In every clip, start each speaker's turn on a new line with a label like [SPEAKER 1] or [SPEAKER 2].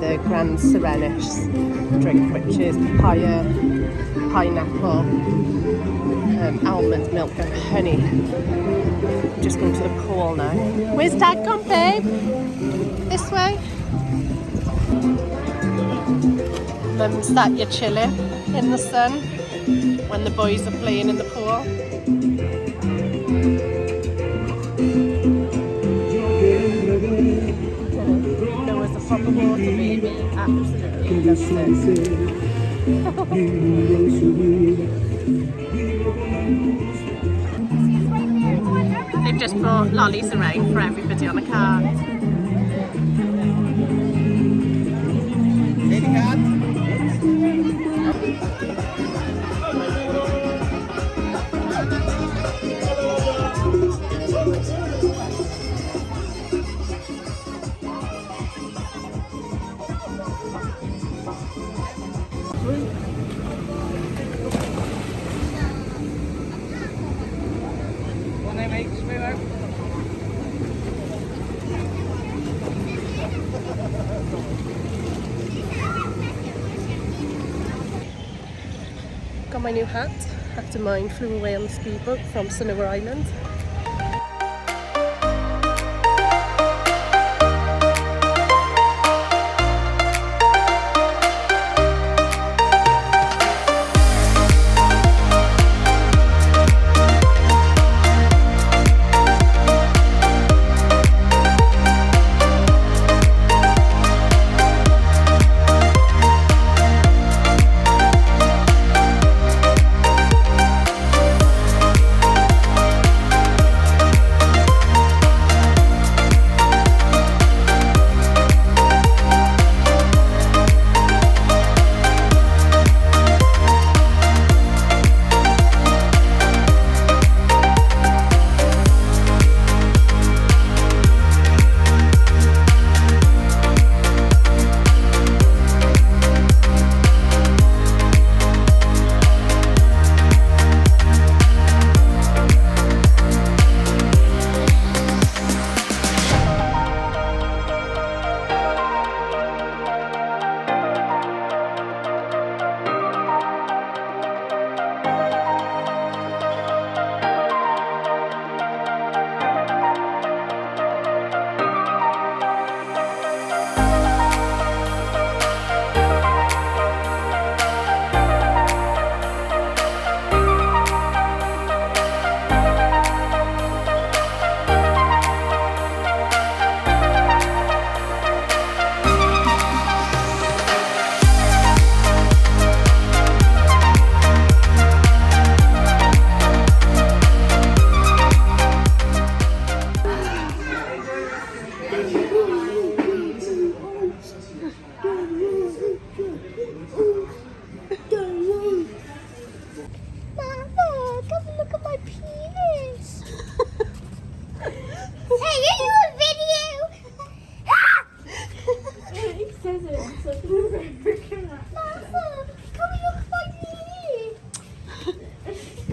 [SPEAKER 1] the Grand Sirenis drink, which is papaya, pineapple, almond milk and honey. Just going to the pool now. Where's Dad gone, babe? This way. Mum's sat here chilling in the sun when the boys are playing in the pool. Noah's a proper water baby. Absolutely loves it. They've just brought lollies around for everybody on a cart. Got my new hat after mine flew away on the speedboat from Sunniver Island.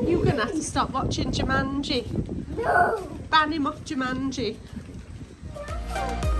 [SPEAKER 1] You're gonna have to stop watching Jumanji.
[SPEAKER 2] No.
[SPEAKER 1] Ban him off Jumanji.
[SPEAKER 2] No.